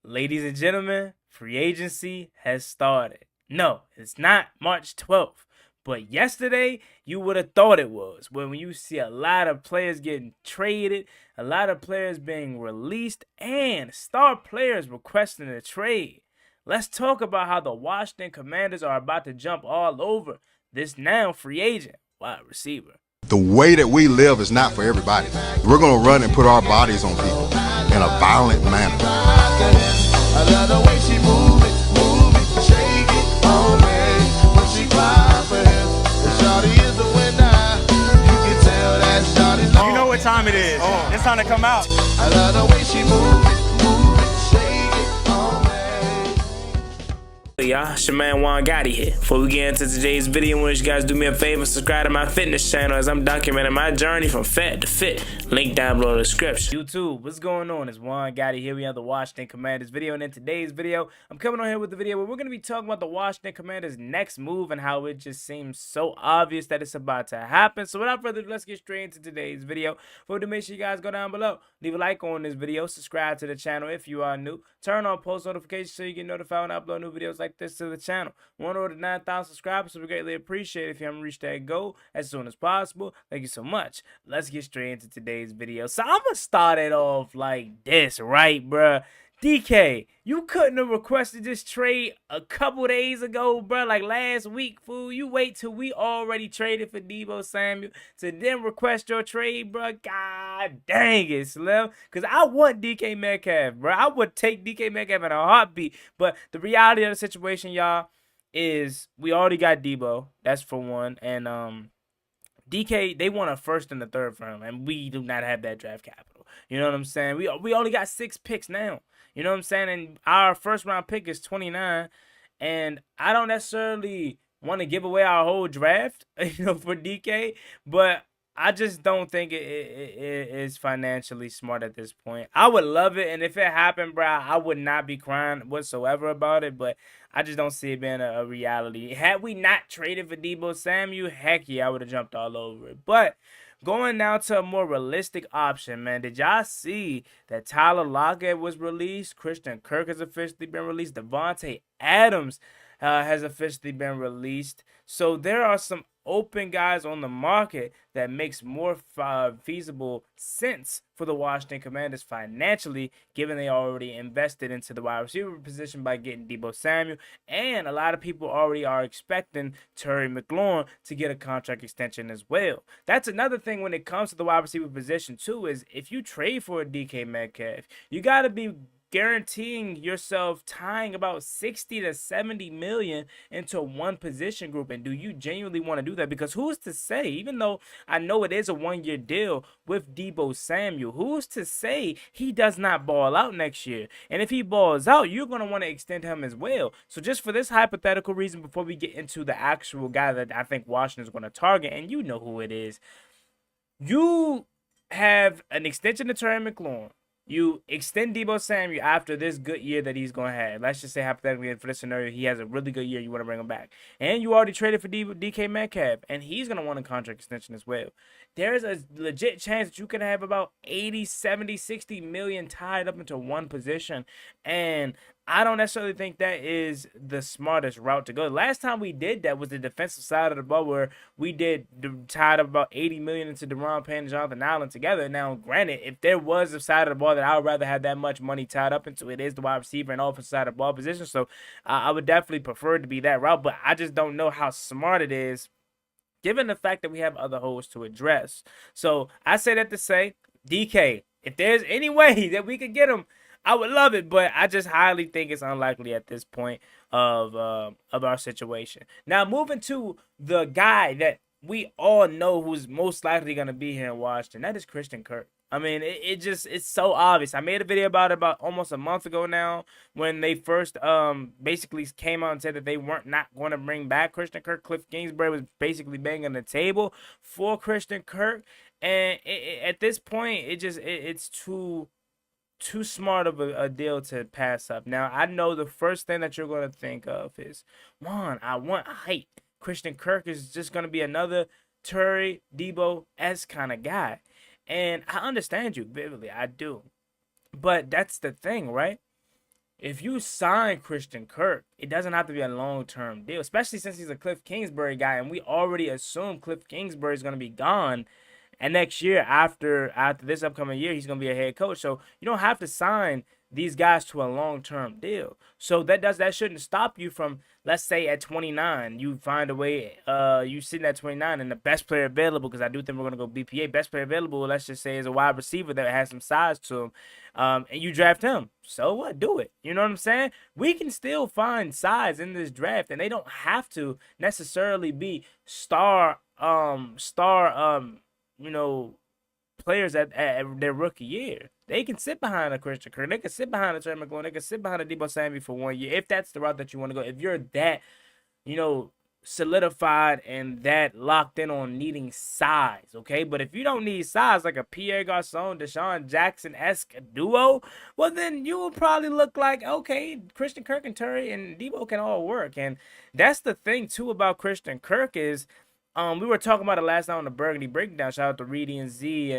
Ladies and gentlemen, free agency has started. No, it's not March 12th. But yesterday, you would have thought it was. When you see a lot of players getting traded, a lot of players being released, and star players requesting a trade. Let's talk about how the Washington Commanders are about to jump all over this now free agent wide receiver. The way that we live is not for everybody. We're going to run and put our bodies on people in a violent manner. I love the way she move it, shake it on me. When she cry for him, the shawty is the winner. You can tell that shawty's on. You know what time it is. It's time to come out. I love the way she move it, shake it on me. Hey y'all, it's your man Juangotti here. Before we get into today's video, I want you guys to do me a favor, subscribe to my fitness channel as I'm documenting my journey from fat to fit. Link down below in the description. YouTube, what's going on? It's Juangotti here. We have the Washington Commanders video, and in today's video, I'm coming on here with the video where we're going to be talking about the Washington Commanders' next move and how it just seems so obvious that it's about to happen. So without further ado, let's get straight into today's video. For to make sure you guys go down below, leave a like on this video, subscribe to the channel if you are new, turn on post notifications so you get notified when I upload new videos like this to the channel. Want to order 9,000 subscribers, so we greatly appreciate it if you haven't reached that goal as soon as possible. Thank you so much. Let's get straight into today's video. So I'm gonna start it off like this, right, bruh? DK, you couldn't have requested this trade a couple days ago, bruh, like last week, fool. You wait till we already traded for Deebo Samuel to then request your trade, bruh. God dang it, Slim. Because I want DK Metcalf, bruh. I would take DK Metcalf in a heartbeat. But the reality of the situation, y'all, is we already got Deebo. That's for one. And DK, they want a first and a third for him, and we do not have that draft capital. You know what I'm saying? We only got 6 picks now. You know what I'm saying? And our first round pick is 29, and I don't necessarily want to give away our whole draft, for DK, but I just don't think it is financially smart at this point. I would love it, and if it happened, bro, I would not be crying whatsoever about it, but I just don't see it being a reality. Had we not traded for Deebo Samuel, heck yeah, I would have jumped all over it. But going now to a more realistic option, man. Did y'all see that Tyler Lockett was released? Christian Kirk has officially been released. Devontae Adams has officially been released. So there are some open guys on the market that makes more feasible sense for the Washington Commanders financially, given they already invested into the wide receiver position by getting Deebo Samuel, and a lot of people already are expecting Terry McLaurin to get a contract extension as well. That's another thing when it comes to the wide receiver position too, is if you trade for a DK Metcalf, you got to be guaranteeing yourself tying about 60 to 70 million into one position group. And do you genuinely want to do that? Because who's to say, even though I know it is a 1-year deal with Deebo Samuel, who's to say he does not ball out next year? And if he balls out, you're going to want to extend him as well. So just for this hypothetical reason, before we get into the actual guy that I think Washington is going to target, and you know who it is, you have an extension to Terry McLaurin. You extend Deebo Samuel after this good year that he's going to have. Let's just say hypothetically for this scenario, he has a really good year. You want to bring him back. And you already traded for DK Metcalf, and he's going to want a contract extension as well. There's a legit chance that you can have about 80, 70, 60 million tied up into one position. And I don't necessarily think that is the smartest route to go. Last time we did that was the defensive side of the ball, where we tied up about 80 million into Deron Payne and Jonathan Allen together. Now, granted, if there was a side of the ball that I would rather have that much money tied up into, it is the wide receiver and offensive side of the ball position. So I would definitely prefer it to be that route, but I just don't know how smart it is, given the fact that we have other holes to address. So I say that to say, DK, if there's any way that we could get him, I would love it, but I just highly think it's unlikely at this point of our situation. Now, moving to the guy that we all know who's most likely going to be here in Washington, that is Christian Kirk. I mean, it's so obvious. I made a video about it about almost a month ago now, when they first basically came out and said that they weren't not going to bring back Christian Kirk. Cliff Kingsbury was basically banging the table for Christian Kirk, and at this point, it's too smart of a deal to pass up. Now, I know the first thing that you're going to think of is, one, I want height. Christian Kirk is just going to be another Terry Deebo-esque kind of guy. And I understand you vividly. I do. But that's the thing, right? if you sign Christian Kirk, it doesn't have to be a long-term deal, especially since he's a Cliff Kingsbury guy, and we already assume Cliff Kingsbury is going to be gone. And next year, after this upcoming year, he's going to be a head coach. So you don't have to sign these guys to a long-term deal. So that shouldn't stop you from, let's say at 29, you find a way, you sitting at 29 and the best player available, because I do think we're going to go BPA, best player available, let's just say, is a wide receiver that has some size to him, and you draft him. So what? Do it. You know what I'm saying? We can still find size in this draft, and they don't have to necessarily be star you know, players at their rookie year. They can sit behind a Christian Kirk. They can sit behind a Terry McLaurin. They can sit behind a Deebo Samuel for 1 year, if that's the route that you want to go. If you're that, solidified and that locked in on needing size, okay? But if you don't need size, like a Pierre Garçon, Deshaun Jackson-esque duo, well, then you will probably look like, okay, Christian Kirk and Terry and Deebo can all work. And that's the thing, too, about Christian Kirk is, we were talking about it last night on the Burgundy Breakdown. Shout out to Reedy and Z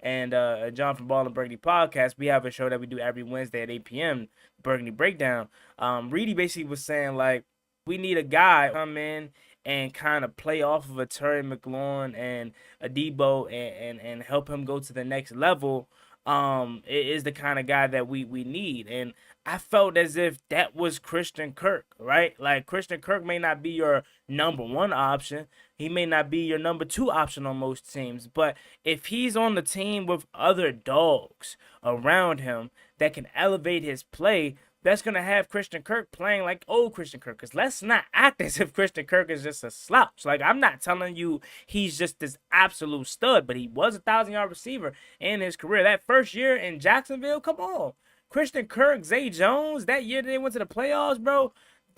and John from Ball and Burgundy Podcast. We have a show that we do every Wednesday at 8 p.m., Burgundy Breakdown. Reedy basically was saying, like, we need a guy come in and kind of play off of a Terry McLaurin and a Deebo and help him go to the next level. It is the kind of guy that we need. And I felt as if that was Christian Kirk, right? Like, Christian Kirk may not be your number one option. He may not be your number two option on most teams. But if he's on the team with other dogs around him that can elevate his play, that's going to have Christian Kirk playing like old Christian Kirk. Because let's not act as if Christian Kirk is just a slouch. Like, I'm not telling you he's just this absolute stud, but he was a 1,000-yard receiver in his career. That first year in Jacksonville, come on. Christian Kirk, Zay Jones, that year they went to the playoffs, bro.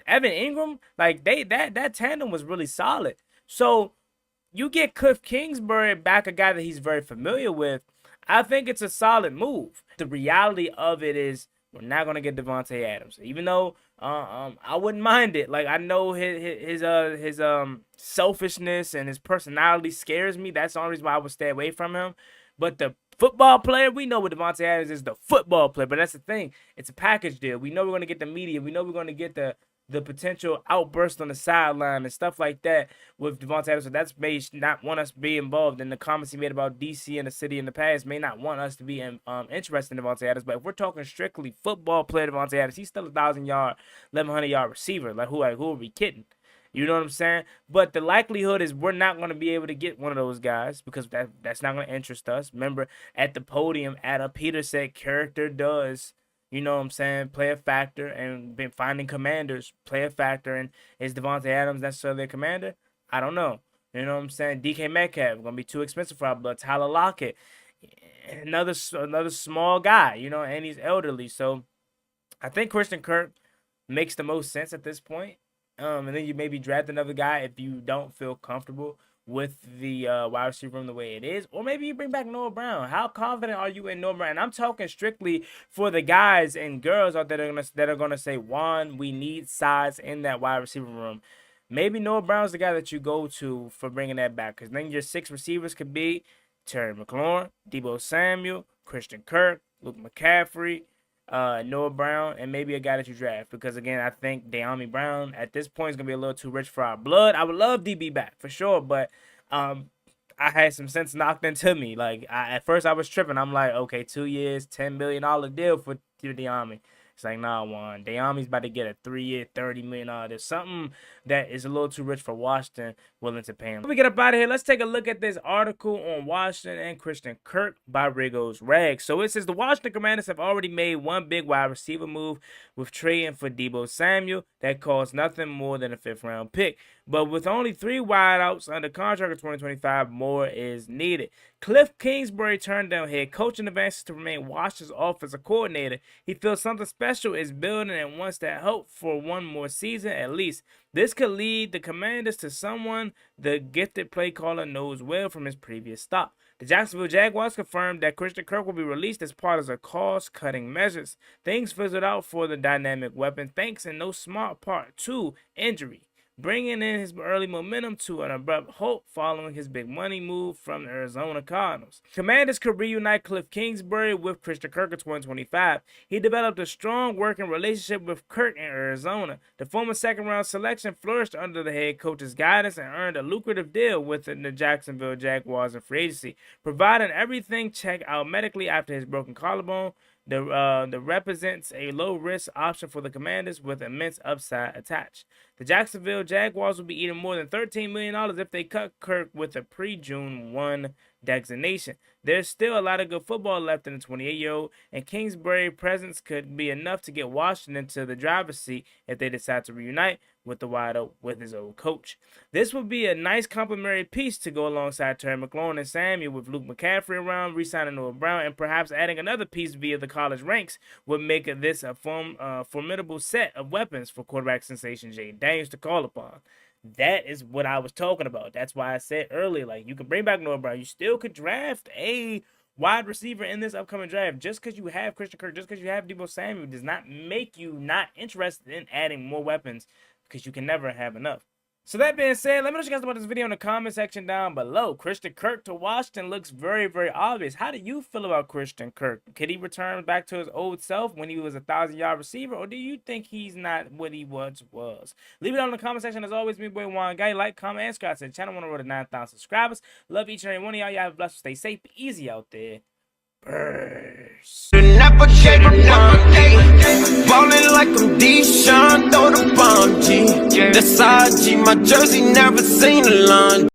Evan Ingram, like, that tandem was really solid. So you get Cliff Kingsbury back, a guy that he's very familiar with. I think it's a solid move. The reality of it is, we're not gonna get Davante Adams, even though I wouldn't mind it. Like, I know his selfishness and his personality scares me. That's the only reason why I would stay away from him. But the football player, we know what Davante Adams is, the football player. But that's the thing; it's a package deal. We know we're gonna get the media. We know we're gonna get the potential outburst on the sideline and stuff like that with Davante Adams. So that's may not want us to be involved. In the comments he made about DC and the city in the past, may not want us to be interested in Davante Adams. But if we're talking strictly football player Davante Adams, he's still a 1,000-yard, 1,100-yard receiver. Like, who are we kidding? You know what I'm saying? But the likelihood is we're not going to be able to get one of those guys because that's not going to interest us. Remember, at the podium, Adam Peter said character does, you know what I'm saying, play a factor, and been finding commanders play a factor. And is Davante Adams necessarily a commander? I don't know. You know what I'm saying? DK Metcalf going to be too expensive for our blood. Tyler Lockett, another small guy, and he's elderly. So I think Christian Kirk makes the most sense at this point. And then you maybe draft another guy if you don't feel comfortable with the wide receiver room the way it is. Or maybe you bring back Noah Brown. How confident are you in Noah Brown? And I'm talking strictly for the guys and girls out there that are gonna say, Juan, we need size in that wide receiver room. Maybe Noah Brown's the guy that you go to for bringing that back. Because then your 6 receivers could be Terry McLaurin, Deebo Samuel, Christian Kirk, Luke McCaffrey, Noah Brown, and maybe a guy that you draft. Because, again, I think De'Ami Brown at this point is going to be a little too rich for our blood. I would love DB back for sure, but I had some sense knocked into me. Like, at first I was tripping. I'm like, okay, 2 years, $10 million deal for De'Ami. It's like, nah, Juan. De'Ami's about to get a 3-year, $30 million. There's something that is a little too rich for Washington willing to pay him. Before we get up out of here, let's take a look at this article on Washington and Christian Kirk by Rigo's Rags. So it says the Washington Commanders have already made one big wide receiver move with trading for Deebo Samuel that cost nothing more than a 5th-round pick. But with only 3 wideouts under contract in 2025, more is needed. Cliff Kingsbury turned down head coaching advances to remain Washington's offensive coordinator. He feels something special is building and wants to help for one more season at least. This could lead the Commanders to someone the gifted play caller knows well from his previous stop. The Jacksonville Jaguars confirmed that Christian Kirk will be released as part of the cost-cutting measures. Things fizzled out for the dynamic weapon thanks in no smart part to injury. bringing in his early momentum to an abrupt halt following his big money move from the Arizona Cardinals. Commanders could reunite Cliff Kingsbury with Christian Kirk in 2025. He developed a strong working relationship with Kirk in Arizona. The former second-round selection flourished under the head coach's guidance and earned a lucrative deal with the Jacksonville Jaguars in free agency, providing everything checked out medically after his broken collarbone. The represents a low-risk option for the Commanders with immense upside attached. The Jacksonville Jaguars will be eating more than $13 million if they cut Kirk with a pre-June 1 designation. There's still a lot of good football left in the 28-year-old, and Kingsbury's presence could be enough to get Washington to the driver's seat if they decide to reunite with his old coach. This would be a nice complementary piece to go alongside Terry McLaurin and Samuel, with Luke McCaffrey around, re-signing Noah Brown, and perhaps adding another piece via the college ranks would make this a formidable set of weapons for quarterback sensation Jay Daniels to call upon. That is what I was talking about. That's why I said earlier, like, you can bring back Noah Brown. You still could draft a wide receiver in this upcoming draft. Just because you have Christian Kirk, just because you have Deebo Samuel, does not make you not interested in adding more weapons, because you can never have enough. So that being said, let me know what you guys about this video in the comment section down below. Christian Kirk to Washington looks very, very obvious. How do you feel about Christian Kirk? Could he return back to his old self when he was a 1,000-yard receiver, or do you think he's not what he once was? Leave it down in the comment section. As always, me boy Juan Guy. Like, comment, and subscribe to the channel. I want to roll to 9,000 subscribers. Love each and every one of y'all. Y'all have a blessed, stay safe, easy out there. Never gave a damn. Ballin' like I'm Deshaun, throw the bomb, G. That's IG, my jersey never seen a line.